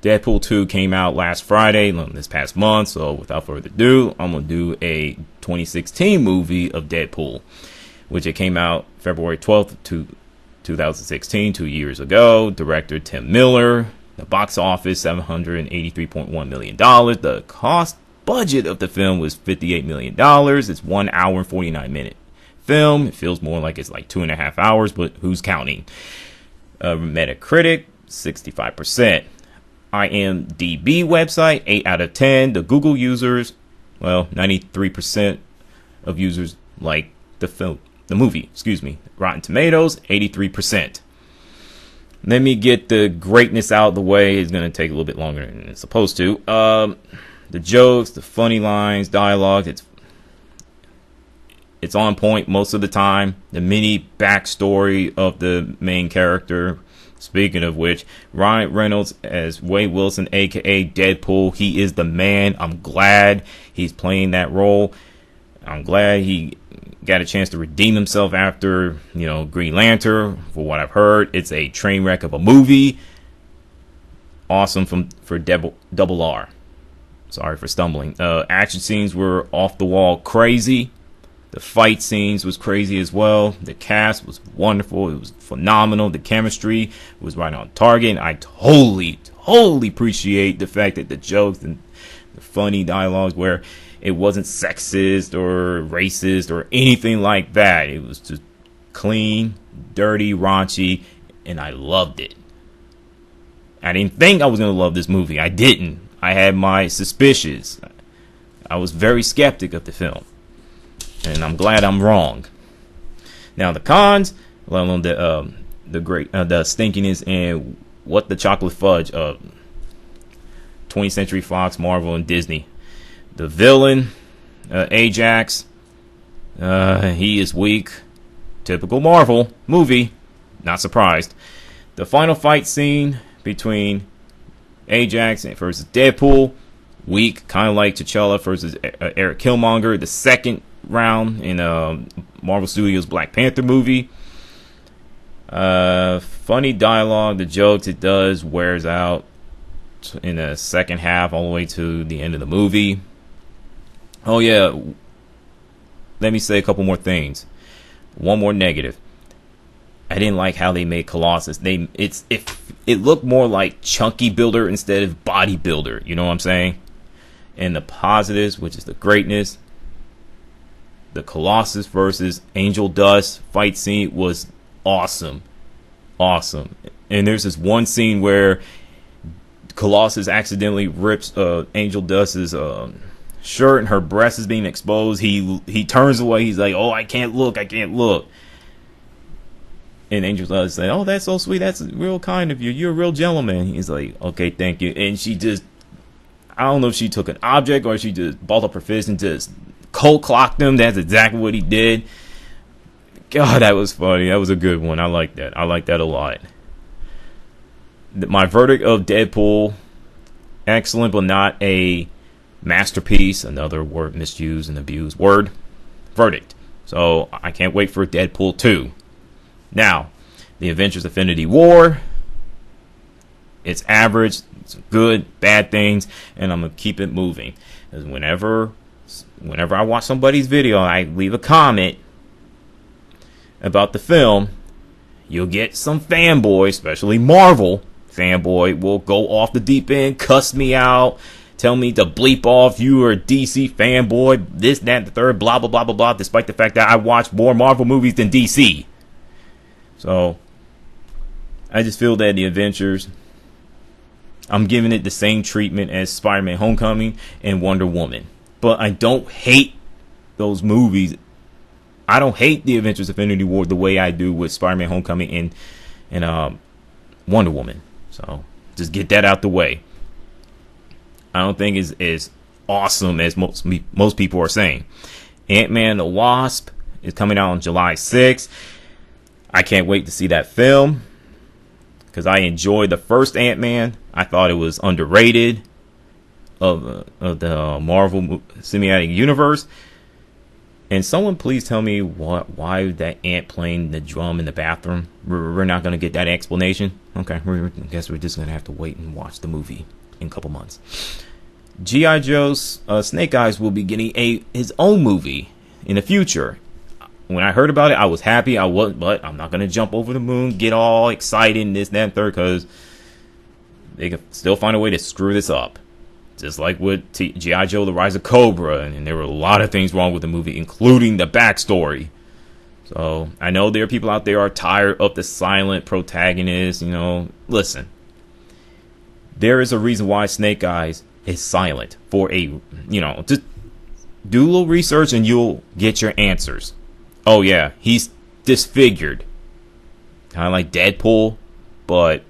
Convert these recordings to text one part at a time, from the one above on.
Deadpool 2 came out last Friday, this past month. So without further ado, I'm going to do a 2016 movie of Deadpool, which it came out February 12th, 2016, 2 years ago. Director Tim Miller. The box office, $783.1 million. The cost budget of the film was $58 million. It's 1 hour and 49 minute film. It feels more like it's like 2.5 hours, but who's counting? Metacritic, 65%. IMDb website, 8 out of 10. The Google users, well, 93% of users like the movie. Rotten Tomatoes, 83%. Let me get the greatness out of the way. It's going to take a little bit longer than it's supposed to. The jokes, the funny lines, dialogue, it's on point most of the time. The mini backstory of the main character. Speaking of which, Ryan Reynolds as Wade Wilson, aka Deadpool. He is the man. I'm glad he's playing that role. I'm glad he got a chance to redeem himself after, Green Lantern. For what I've heard, it's a train wreck of a movie. Awesome for Double R. Sorry for stumbling. Action scenes were off the wall crazy. The fight scenes was crazy as well. The cast was wonderful. It was phenomenal. The chemistry was right on target. And I totally appreciate the fact that the jokes and the funny dialogues where it wasn't sexist or racist or anything like that. It was just clean, dirty, raunchy, and I loved it. I didn't think I was going to love this movie. I didn't. I had my suspicions. I was very skeptic of the film. And I'm glad I'm wrong. Now the cons, let alone the stinkiness and what the chocolate fudge of 20th Century Fox, Marvel, and Disney. The villain, Ajax, he is weak. Typical Marvel movie. Not surprised. The final fight scene between Ajax versus Deadpool, weak. Kind of like T'Challa versus Eric Killmonger. The second round in Marvel Studios Black Panther movie. Funny dialogue, the jokes it does wears out in the second half all the way to the end of the movie. Oh yeah, let me say a couple more things. One more negative. I didn't like how they made Colossus. It looked more like Chunky Builder instead of Bodybuilder. You know what I'm saying? And the positives, which is the greatness. The Colossus versus Angel Dust fight scene was awesome. And there's this one scene where Colossus accidentally rips Angel Dust's shirt and her breast is being exposed. He turns away. He's like, "Oh, I can't look. And Angel Dust said, "Oh, that's so sweet. That's real kind of you. You're a real gentleman." He's like, "Okay, thank you." And she just, I don't know if she took an object or she just balled up her fist and just cold clocked him. That's exactly what he did. God, that was funny. That was a good one. I like that. I like that a lot. My verdict of Deadpool, excellent, but not a masterpiece. Another word misused and abused word. Verdict. So I can't wait for Deadpool 2. Now, the Avengers Infinity War. It's average. It's good, bad things, and I'm gonna keep it moving. Because whenever I watch somebody's video, I leave a comment about the film, you'll get some fanboy, especially Marvel fanboy, will go off the deep end, cuss me out, tell me to bleep off, you are a DC fanboy, this, that, the third, blah, blah, blah, blah, blah, despite the fact that I watch more Marvel movies than DC. So, I just feel that the Avengers, I'm giving it the same treatment as Spider-Man Homecoming and Wonder Woman. But I don't hate those movies. I don't hate the Avengers Infinity War the way I do with Spider-Man Homecoming and Wonder Woman. So just get that out the way. I don't think it's as awesome as most people are saying. Ant-Man and the Wasp is coming out on July 6th. I can't wait to see that film because I enjoyed the first Ant-Man. I thought it was underrated of the Marvel Cinematic Universe. And someone please tell me why that ant playing the drum in the bathroom. We're not going to get that explanation. Okay, I guess we're just gonna have to wait and watch the movie in a couple months. G.I. Joe's Snake Eyes will be getting his own movie in the future. When I heard about it, I was happy. But I'm not gonna jump over the moon, get all excited, and this, that, and third, because they can still find a way to screw this up. Just like with G.I. Joe: The Rise of Cobra, and there were a lot of things wrong with the movie, including the backstory. So I know there are people out there are tired of the silent protagonist. Listen, there is a reason why Snake Eyes is silent for just do a little research and you'll get your answers. Oh yeah, he's disfigured, kind of like Deadpool, but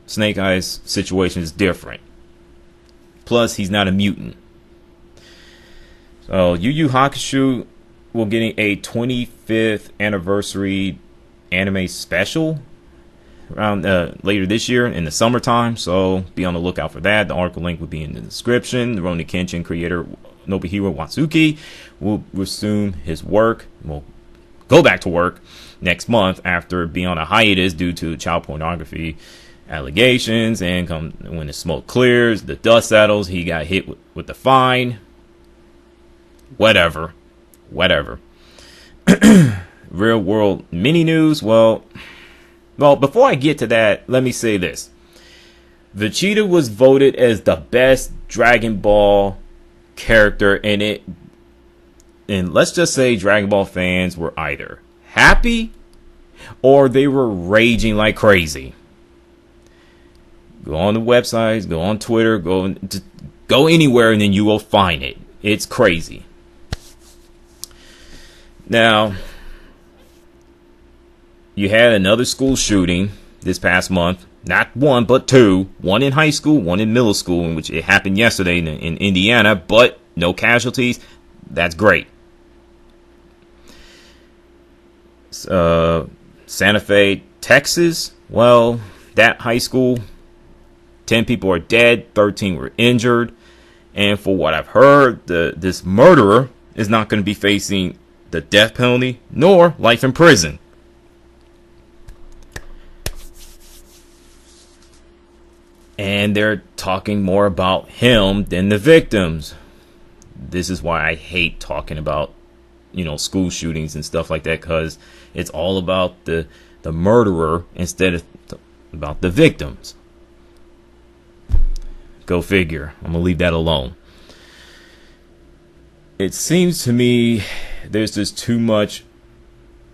Snake Eyes' situation is different. Plus, he's not a mutant. So Yu Hakusho will getting a 25th anniversary anime special around later this year in the summertime, so be on the lookout for that. The article link will be in the description. The Rurouni Kenshin creator Nobuhiro Watsuki will resume his work, will go back to work next month after being on a hiatus due to child pornography allegations, and when the smoke clears, the dust settles, he got hit with the fine. Whatever. Real world mini news. Well, before I get to that, let me say this. Vegeta was voted as the best Dragon Ball character, and let's just say Dragon Ball fans were either happy or they were raging like crazy. Go on the websites, go on Twitter, go anywhere, and then you will find it. It's crazy. Now, you had another school shooting this past month. Not one, but two. One in high school, one in middle school, in which it happened yesterday in Indiana, but no casualties. That's great. Santa Fe, Texas. Well, that high school, 10 people are dead, 13 were injured. And for what I've heard, this murderer is not going to be facing the death penalty nor life in prison. And they're talking more about him than the victims. This is why I hate talking about, school shootings and stuff like that, because it's all about the murderer instead of about the victims. Go figure. I'm going to leave that alone. It seems to me there's just too much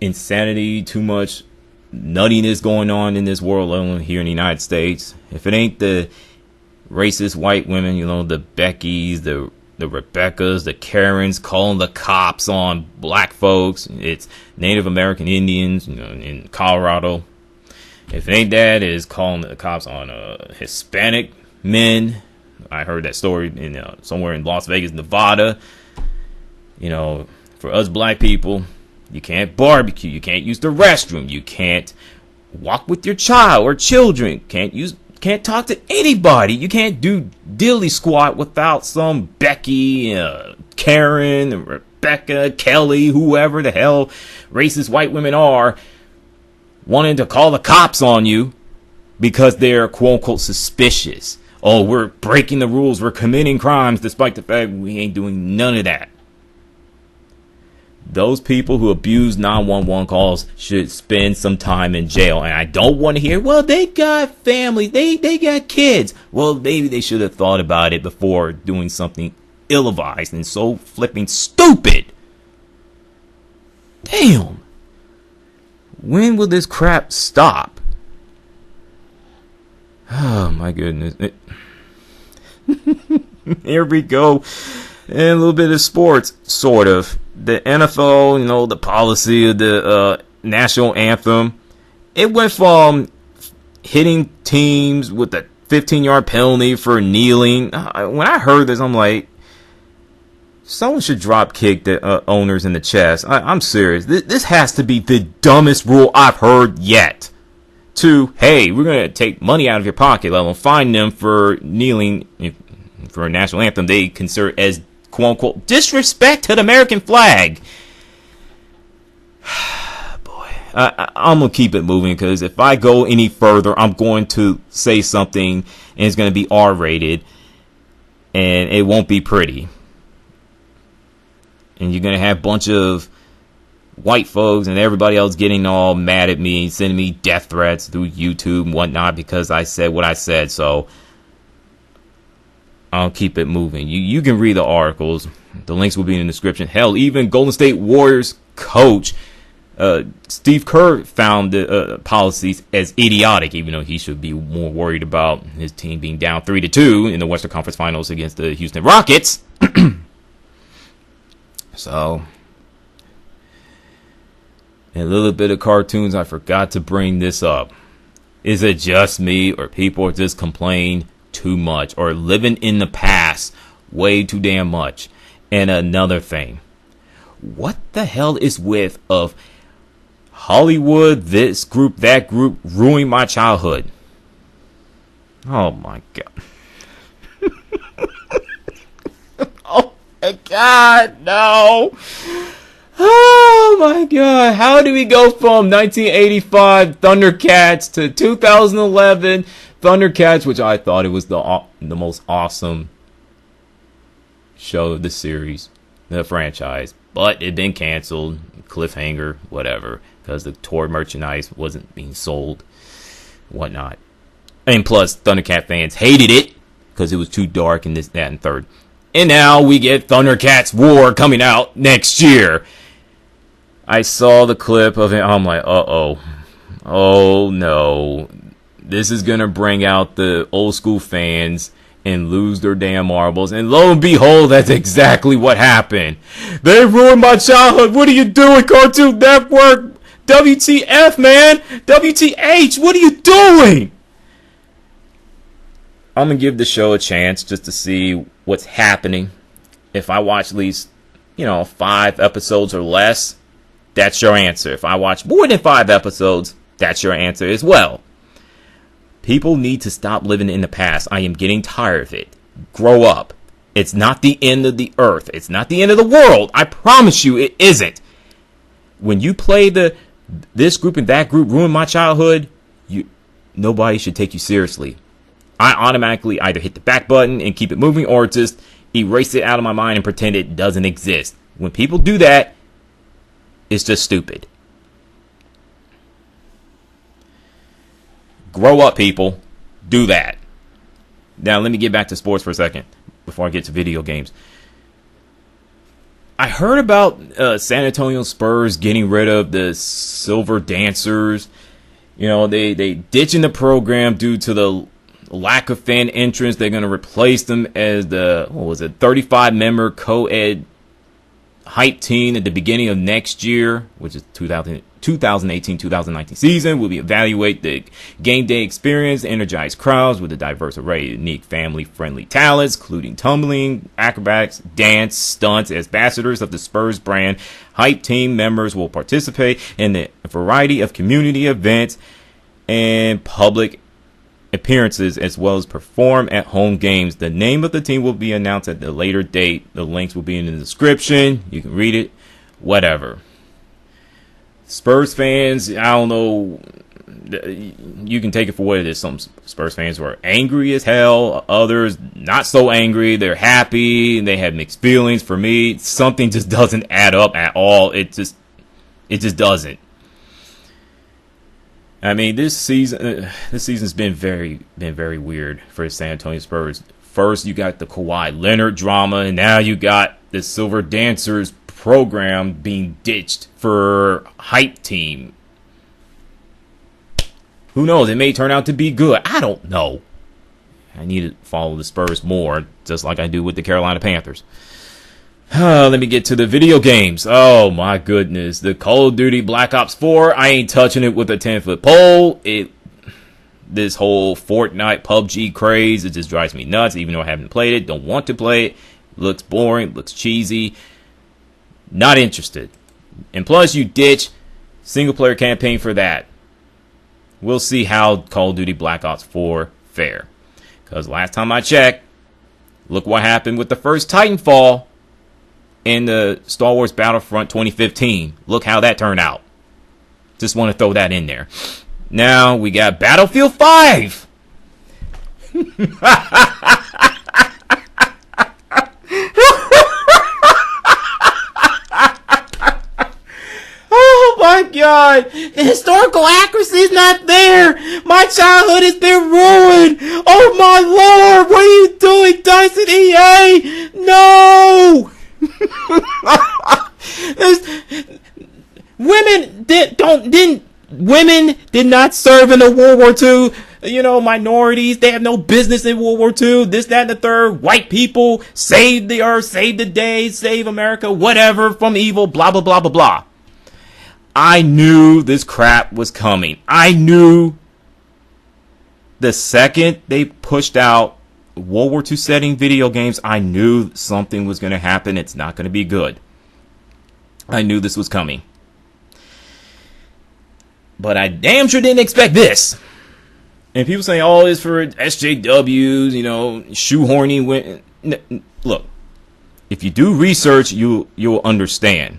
insanity, too much nuttiness going on in this world, only here in the United States. If it ain't the racist white women, the Beckys, the Rebeccas, the Karens calling the cops on black folks, it's Native American Indians, in Colorado. If it ain't that, it's calling the cops on Hispanic men. I heard that story in somewhere in Las Vegas, Nevada. For us black people, you can't barbecue, you can't use the restroom, you can't walk with your child or children, can't talk to anybody, you can't do dilly squat without some Becky, Karen, Rebecca, Kelly, whoever the hell racist white women are, wanting to call the cops on you because they're quote unquote suspicious. Oh, we're breaking the rules, we're committing crimes, despite the fact we ain't doing none of that. Those people who abuse 911 calls should spend some time in jail. And I don't want to hear, well, they got families, they got kids. Well, maybe they should have thought about it before doing something ill-advised and so flipping stupid. Damn. When will this crap stop? Oh, my goodness. Here we go. And a little bit of sports, sort of. The NFL, the policy of the National Anthem, it went from hitting teams with a 15-yard penalty for kneeling. When I heard this, I'm like, someone should drop kick the owners in the chest. I'm serious. This has to be the dumbest rule I've heard yet. Hey, we're going to take money out of your pocket, let alone fine them for kneeling for a national anthem they consider as quote-unquote disrespect to the American flag. Boy, I'm going to keep it moving, because if I go any further, I'm going to say something, and it's going to be R-rated, and it won't be pretty. And you're going to have a bunch of white folks and everybody else getting all mad at me, sending me death threats through YouTube and whatnot because I said what I said. So I'll keep it moving. You can read the articles. The links will be in the description. Hell, even Golden State Warriors coach Steve Kerr found the policies as idiotic, even though he should be more worried about his team being down 3-2 in the Western Conference Finals against the Houston Rockets. So, a little bit of cartoons. I forgot to bring this up. Is it just me, or people just complain too much, or living in the past way too damn much? And another thing, what the hell is with of Hollywood, this group, that group, ruining my childhood? Oh my god. Oh my god, no. Oh my god, how do we go from 1985 ThunderCats to 2011 ThunderCats, which I thought it was the most awesome show of the series, the franchise, but it been canceled, cliffhanger, whatever, because the toy merchandise wasn't being sold, whatnot. And plus, ThunderCat fans hated it because it was too dark and this, that, and third. And now we get ThunderCats Roar coming out next year. I saw the clip of it. I'm like, uh-oh. Oh, no. This is going to bring out the old school fans and lose their damn marbles. And lo and behold, that's exactly what happened. They ruined my childhood. What are you doing, Cartoon Network? WTF, man? WTH, what are you doing? I'm going to give the show a chance just to see what's happening. If I watch at least, 5 episodes or less, that's your answer. If I watch more than 5 episodes, that's your answer as well. People need to stop living in the past. I am getting tired of it. Grow up. It's not the end of the earth. It's not the end of the world. I promise you it isn't. When you play this group and that group ruin my childhood, nobody should take you seriously. I automatically either hit the back button and keep it moving, or just erase it out of my mind and pretend it doesn't exist. When people do that, it's just stupid. Grow up, people. Do that. Now, let me get back to sports for a second before I get to video games. I heard about San Antonio Spurs getting rid of the Silver Dancers. They ditching the program due to the lack of fan entrance. They're going to replace them as the 35-member co-ed hype team at the beginning of next year, which is 2018-2019 season. Will evaluate the game day experience, energize crowds with a diverse array of unique family-friendly talents, including tumbling, acrobatics, dance, stunts. As ambassadors of the Spurs brand, hype team members will participate in a variety of community events and public appearances, as well as perform at home games. The name of the team will be announced at a later date. The links will be in the description. You can read it, whatever. Spurs fans, I don't know, you can take it for what it is. Some Spurs fans were angry as hell, others not so angry. They're happy, they have mixed feelings. For me, something just doesn't add up at all. It just doesn't. I mean, this season's been very weird for San Antonio Spurs. First, you got the Kawhi Leonard drama, and now you got the Silver Dancers program being ditched for hype team. Who knows? It may turn out to be good. I don't know. I need to follow the Spurs more, just like I do with the Carolina Panthers. Let me get to the video games. Oh my goodness. The Call of Duty Black Ops 4. I ain't touching it with a 10-foot pole. This whole Fortnite PUBG craze, it just drives me nuts, even though I haven't played it. Don't want to play it. Looks boring. Looks cheesy. Not interested. And plus, you ditch single-player campaign for that. We'll see how Call of Duty Black Ops 4 fare. Because last time I checked, look what happened with the first Titanfall in the Star Wars Battlefront 2015. Look how that turned out. Just want to throw that in there. Now we got Battlefield 5. Oh my god, the historical accuracy is not there. My childhood has been ruined. Oh my lord, what are you doing, Dyson EA? No. Women did not serve in the World War II. You know, minorities, they have no business in World War II. This, that, and the third. White people, save the earth, save the day, save America, whatever, from evil, blah, blah, blah, blah, blah. I knew this crap was coming. I knew the second they pushed out World War II setting video games, I knew something was going to happen. It's not going to be good. I knew this was coming. But I damn sure didn't expect this. And people say, oh, it's for SJWs, you know, shoehorning. Look, if you do research, you'll understand.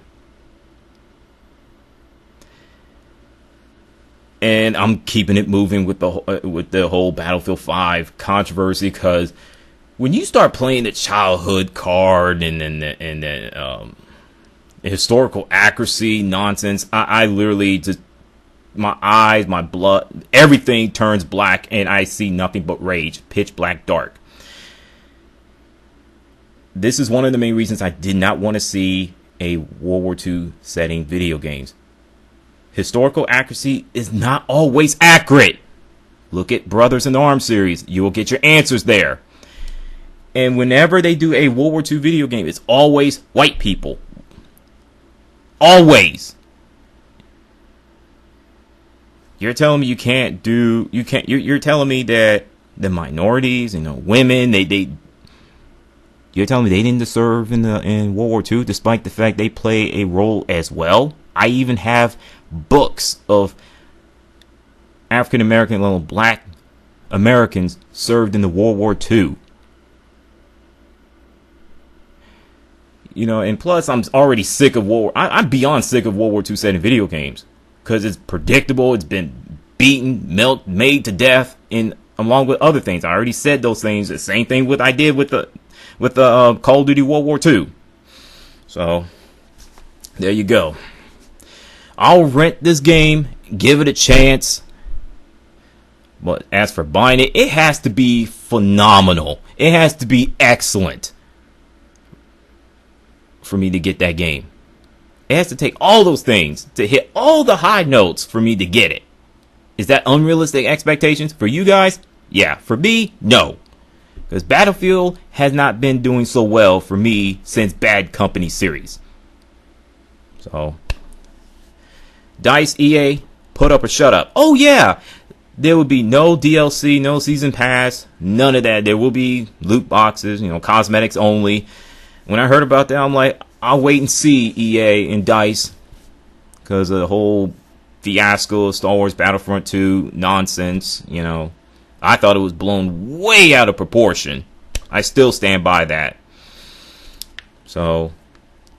And I'm keeping it moving with the whole Battlefield 5 controversy, because when you start playing the childhood card and the historical accuracy nonsense, I literally just, my eyes, my blood, everything turns black, and I see nothing but rage, pitch black dark. This is one of the main reasons I did not want to see a World War II setting video games. Historical accuracy is not always accurate. Look at Brothers in Arms series. You will get your answers there. And whenever they do a World War II video game, it's always white people. Always. You're telling me you're telling me that the minorities, you know, women, you're telling me they didn't serve in World War II, despite the fact they play a role as well? I even have books of African American, little black Americans served in the World War II. You know, and plus I'm already sick of I'm beyond sick of World War II setting video games, because it's predictable. It's been beaten, made to death, and along with other things. I already said those things. The same thing I did with the Call of Duty World War II. So there you go. I'll rent this game, give it a chance. But as for buying it, it has to be phenomenal. It has to be excellent for me to get that game. It has to take all those things to hit all the high notes for me to get it. Is that unrealistic expectations for you guys? Yeah. For me, no. Because Battlefield has not been doing so well for me since Bad Company series. So, DICE, EA, put up or shut up. Oh yeah, there will be no DLC, no season pass, none of that. There will be loot boxes, you know, cosmetics only. When I heard about that, I'm like, I'll wait and see EA and DICE, because of the whole fiasco of Star Wars Battlefront 2 nonsense. You know, I thought it was blown way out of proportion. I still stand by that. So,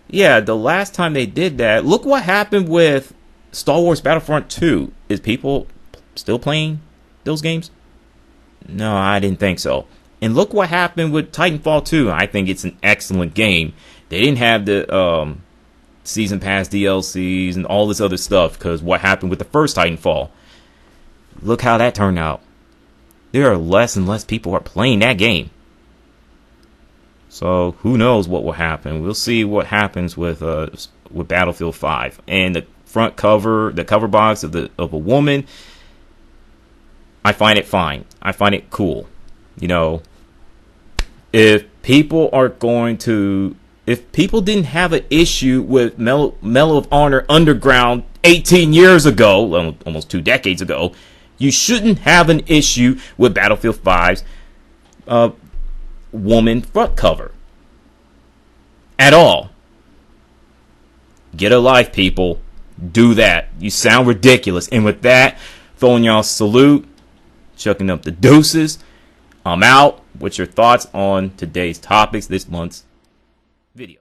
yeah, the last time they did that, look what happened with Star Wars Battlefront 2. Is people still playing those games? No, I didn't think so. And look what happened with Titanfall 2. I think it's an excellent game. They didn't have the season pass DLCs and all this other stuff, because what happened with the first Titanfall. Look how that turned out. There are less and less people are playing that game. So who knows what will happen. We'll see what happens with Battlefield 5. And the front cover, the cover box of a woman, I find it fine. I find it cool. You know, if people didn't have an issue with Medal of Honor Underground 18 years ago, almost 2 decades ago, you shouldn't have an issue with Battlefield 5's woman front cover at all. Get a life, people. Do that. You sound ridiculous. And with that, throwing y'all salute, chucking up the deuces. I'm out. What's your thoughts on today's topics, this month's video?